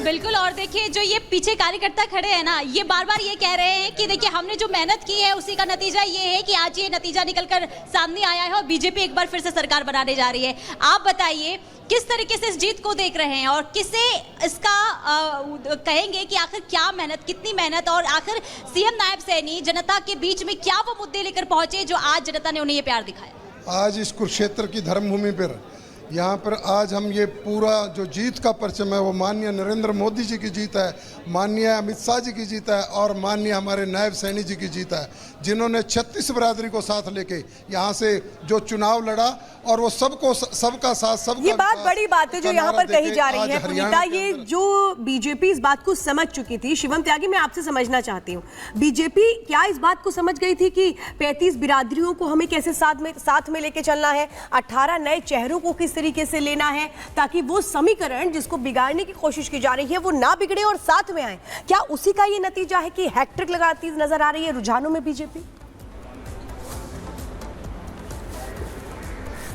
बिल्कुल। और देखिए जो ये पीछे कार्यकर्ता खड़े हैं ना, ये बार बार ये कह रहे हैं कि देखिए हमने जो मेहनत की है उसी का नतीजा ये है कि आज ये नतीजा निकलकर सामने आया है और बीजेपी एक बार फिर से सरकार बनाने जा रही है। आप बताइए किस तरीके से इस जीत को देख रहे हैं और किसे इसका कहेंगे कि आखिर क्या मेहनत, कितनी मेहनत, और आखिर सीएम नायब सैनी जनता के बीच में क्या वो मुद्दे लेकर पहुंचे जो आज जनता ने उन्हें ये प्यार दिखाया। आज इस कुरुक्षेत्र की धर्मभूमि पर यहाँ पर आज हम ये पूरा जो जीत का परचम है वो माननीय नरेंद्र मोदी जी की जीत है, माननीय अमित शाह जी की जीत है और माननीय हमारे नायब सैनी जी की जीत है, जिन्होंने 36 बिरादरी को साथ लेके यहाँ से जो चुनाव लड़ा और वो सबको सबका साथ सबका। ये बात बड़ी बात है जो यहाँ पर कही जा रही है पुनीता, ये जो बीजेपी इस बात को समझ चुकी थी। शिवम त्यागी, मैं आपसे समझना चाहती हूँ, बीजेपी क्या इस बात को समझ गई थी कि 35 बिरादरियों को हमें कैसे साथ में लेके चलना है, 18 नए चेहरों को किस तरीके से लेना है ताकि वो समीकरण जिसको बिगाड़ने की कोशिश की जा रही है वो ना बिगड़े और साथ में आए? क्या उसी का ये नतीजा है कि हैट्रिक लगाती नजर आ रही है रुझानों में बीजेपी?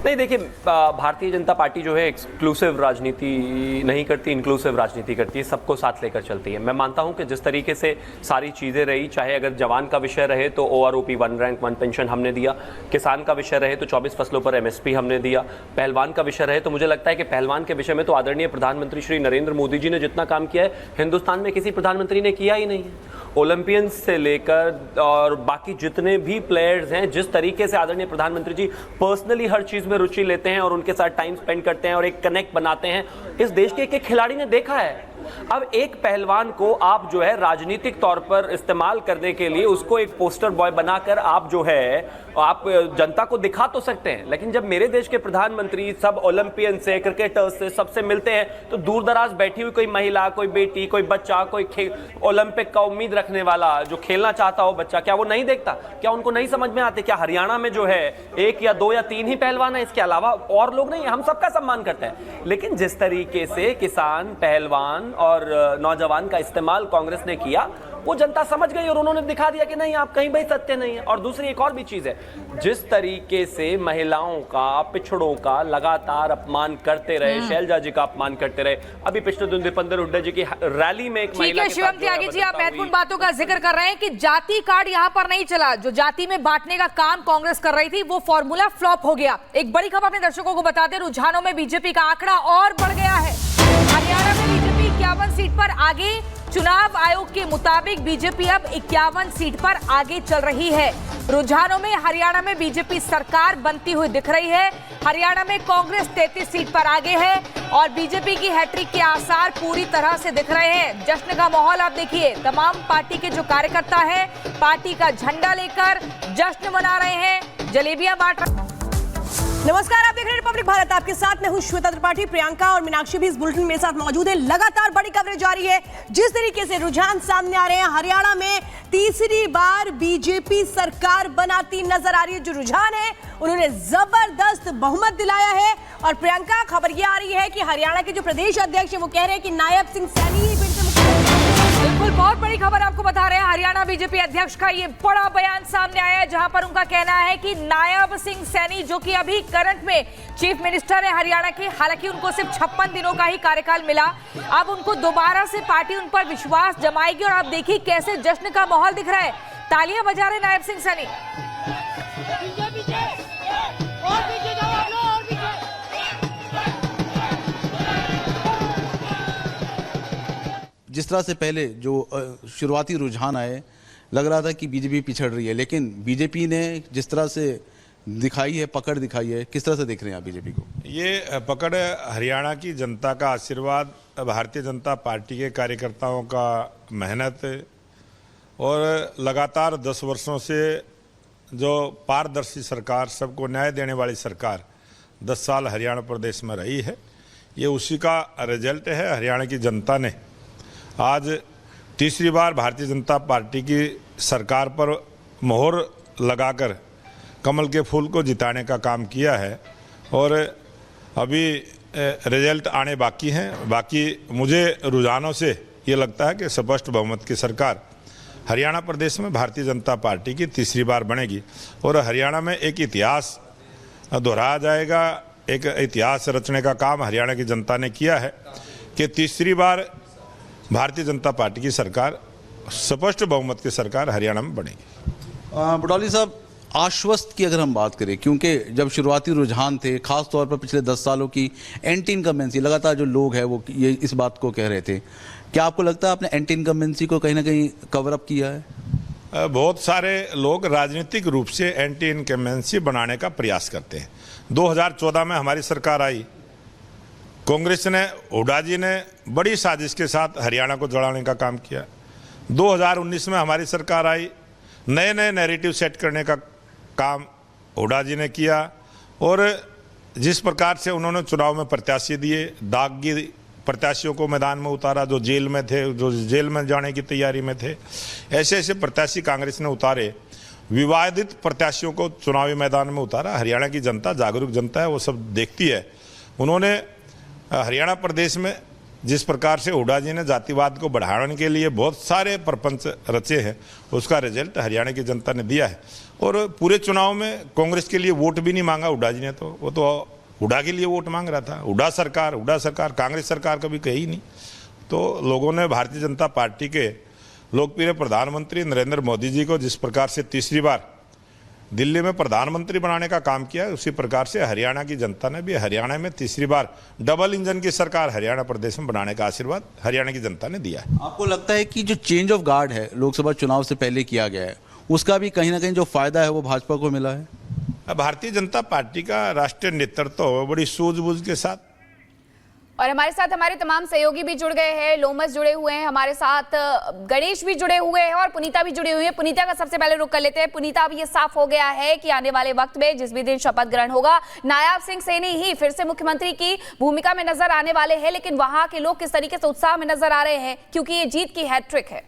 नहीं, देखिए भारतीय जनता पार्टी जो है एक्सक्लूसिव राजनीति नहीं करती, इंक्लूसिव राजनीति करती है, सबको साथ लेकर चलती है। मैं मानता हूं कि जिस तरीके से सारी चीज़ें रही, चाहे अगर जवान का विषय रहे तो OROP 1 रैंक 1 पेंशन हमने दिया, किसान का विषय रहे तो 24 फसलों पर MSP हमने दिया, पहलवान का विषय रहे तो मुझे लगता है कि पहलवान के विषय में तो आदरणीय प्रधानमंत्री श्री नरेंद्र मोदी जी ने जितना काम किया है हिंदुस्तान में किसी प्रधानमंत्री ने किया ही नहीं है। ओलंपियंस से लेकर और बाकी जितने भी प्लेयर्स हैं, जिस तरीके से आदरणीय प्रधानमंत्री जी पर्सनली हर चीज़ में रुचि लेते हैं और उनके साथ टाइम स्पेंड करते हैं और एक कनेक्ट बनाते हैं, इस देश के एक खिलाड़ी ने देखा है। अब एक पहलवान को आप जो है राजनीतिक तौर पर इस्तेमाल करने के लिए उसको एक पोस्टर बॉय बनाकर आप जो है आप जनता को दिखा तो सकते हैं, लेकिन जब मेरे देश के प्रधानमंत्री सब ओलंपियन से, क्रिकेटर्स से, सबसे मिलते हैं तो दूर दराज बैठी हुई कोई महिला, कोई बेटी, कोई बच्चा, कोई ओलंपिक का उम्मीद रखने वाला जो खेलना चाहता हो बच्चा, क्या वो नहीं देखता? क्या उनको नहीं समझ में आते? क्या हरियाणा में जो है 1 या 2 या 3 ही पहलवान है, इसके अलावा और लोग नहीं? हम सबका सम्मान करते हैं, लेकिन जिस तरीके से किसान, पहलवान और नौजवान का इस्तेमाल कांग्रेस ने किया वो जनता समझ गई और उन्होंने दिखा दिया कि नहीं, आप कहीं भी सत्य नहीं है। और दूसरी एक और भी चीज है, जिस तरीके से महिलाओं का, पिछड़ों का लगातार अपमान करते रहे, शैलजा जी का अपमान करते रहे, अभी पिछले दिन दीपेंद्र हुड्डा जी की रैली में एक महिला के साथ शिवम त्यागी जी, आप महत्वपूर्ण बातों का जिक्र कर रहे हैं कि जाति कार्ड यहाँ पर नहीं चला, जो जाति में बांटने का काम कांग्रेस कर रही थी वो फॉर्मूला फ्लॉप हो गया। एक बड़ी खबर अपने दर्शकों को बताते, रुझानों में बीजेपी का आंकड़ा और बढ़ गया है। हरियाणा में बीजेपी 51 सीट पर आगे, चुनाव आयोग के मुताबिक बीजेपी अब 51 सीट पर आगे चल रही है। रुझानों में हरियाणा में बीजेपी सरकार बनती हुई दिख रही है। हरियाणा में कांग्रेस 33 सीट पर आगे है और बीजेपी की हैट्रिक के आसार पूरी तरह से दिख रहे हैं। जश्न का माहौल आप देखिए, तमाम पार्टी के जो कार्यकर्ता हैं पार्टी का झंडा लेकर जश्न मना रहे हैं, जलेबियां बांट रहे हैं। नमस्कार, आप देख रहे हैं रिपब्लिक भारत, आपके साथ मैं हूं श्वेता त्रिपाठी। प्रियंका और मीनाक्षी भी इस बुलेटिन मेरे साथ मौजूद है। लगातार बड़ी कवरेज जारी है, जिस तरीके से रुझान सामने आ रहे हैं। हरियाणा में तीसरी बार बीजेपी सरकार बनाती नजर आ रही है। जो रुझान है उन्होंने जबरदस्त बहुमत दिलाया है। और प्रियंका, खबर यह आ रही है कि हरियाणा के जो प्रदेश अध्यक्ष है वो कह रहे हैं कि नायब सिंह सैनी ही फिर से बिल्कुल, बहुत बड़ी खबर आपको बता रहे हैं। हरियाणा बीजेपी अध्यक्ष का ये बड़ा बयान सामने आया है, जहां पर उनका कहना है कि नायब सिंह सैनी, जो कि अभी करंट में चीफ मिनिस्टर है हरियाणा के, हालांकि उनको सिर्फ 56 दिनों का ही कार्यकाल मिला, अब उनको दोबारा से पार्टी उन पर विश्वास जमाएगी। और आप देखिए कैसे जश्न का माहौल दिख रहा है, तालियां बजा रहे नायब सिंह सैनी। जिस तरह से पहले जो शुरुआती रुझान आए, लग रहा था कि बीजेपी पिछड़ रही है, लेकिन बीजेपी ने जिस तरह से दिखाई है, पकड़ दिखाई है, किस तरह से देख रहे हैं आप बीजेपी को? ये पकड़ हरियाणा की जनता का आशीर्वाद, भारतीय जनता पार्टी के कार्यकर्ताओं का मेहनत और लगातार 10 वर्षों से जो पारदर्शी सरकार, सबको न्याय देने वाली सरकार 10 साल हरियाणा प्रदेश में रही है, ये उसी का रिजल्ट है। हरियाणा की जनता ने आज तीसरी बार भारतीय जनता पार्टी की सरकार पर मोहर लगाकर कमल के फूल को जिताने का काम किया है और अभी रिजल्ट आने बाकी हैं। बाकी मुझे रुझानों से ये लगता है कि स्पष्ट बहुमत की सरकार हरियाणा प्रदेश में भारतीय जनता पार्टी की तीसरी बार बनेगी और हरियाणा में एक इतिहास दोहराया जाएगा। एक इतिहास रचने का काम हरियाणा की जनता ने किया है। कि तीसरी बार भारतीय जनता पार्टी की सरकार, स्पष्ट बहुमत की सरकार हरियाणा में बनेगी। बडौली साहब, आश्वस्त की अगर हम बात करें, क्योंकि जब शुरुआती रुझान थे, खास तौर पर पिछले 10 सालों की एंटी इनकम्बेंसी, लगातार जो लोग हैं वो ये इस बात को कह रहे थे, क्या आपको लगता है आपने एंटी इनकम्बेंसी को कहीं ना कहीं कवर अप किया है? बहुत सारे लोग राजनीतिक रूप से एंटी इनकम्बेंसी बनाने का प्रयास करते हैं। 2014 में हमारी सरकार आई, कांग्रेस ने, हुड्डा जी ने बड़ी साजिश के साथ हरियाणा को जड़ाने का काम किया। 2019 में हमारी सरकार आई, नए नए नैरेटिव सेट करने का काम हुड्डा जी ने किया, और जिस प्रकार से उन्होंने चुनाव में प्रत्याशी दिए, दागी प्रत्याशियों को मैदान में उतारा, जो जेल में थे, जो जेल में जाने की तैयारी में थे, ऐसे ऐसे प्रत्याशी कांग्रेस ने उतारे, विवादित प्रत्याशियों को चुनावी मैदान में उतारा। हरियाणा की जनता जागरूक जनता है, वो सब देखती है। उन्होंने हरियाणा प्रदेश में जिस प्रकार से हुड्डा जी ने जातिवाद को बढ़ाने के लिए बहुत सारे प्रपंच रचे हैं, उसका रिजल्ट हरियाणा की जनता ने दिया है। और पूरे चुनाव में कांग्रेस के लिए वोट भी नहीं मांगा हुड्डा जी ने, तो वो तो हुड्डा के लिए वोट मांग रहा था। हुड्डा सरकार कांग्रेस सरकार कभी कही नहीं। तो लोगों ने भारतीय जनता पार्टी के लोकप्रिय प्रधानमंत्री नरेंद्र मोदी जी को जिस प्रकार से तीसरी बार दिल्ली में प्रधानमंत्री बनाने का काम किया, उसी प्रकार से हरियाणा की जनता ने भी हरियाणा में तीसरी बार डबल इंजन की सरकार हरियाणा प्रदेश में बनाने का आशीर्वाद हरियाणा की जनता ने दिया है। आपको लगता है कि जो चेंज ऑफ गार्ड है लोकसभा चुनाव से पहले किया गया है, उसका भी कहीं ना कहीं जो फायदा है वो भाजपा को मिला है? भारतीय जनता पार्टी का राष्ट्रीय नेतृत्व बड़ी सूझबूझ के साथ, और हमारे साथ हमारे तमाम सहयोगी भी जुड़ गए हैं, लोमस जुड़े हुए हैं हमारे साथ, गणेश भी जुड़े हुए हैं और पुनीता भी जुड़ी हुई है। पुनीता का सबसे पहले रुख कर लेते हैं। पुनीता, अब ये साफ हो गया है कि आने वाले वक्त में जिस भी दिन शपथ ग्रहण होगा, नायाब सिंह सैनी ही फिर से मुख्यमंत्री की भूमिका में नजर आने वाले हैं, लेकिन वहां के लोग किस तरीके से उत्साह में नजर आ रहे हैं, क्योंकि ये जीत की हैट्रिक है।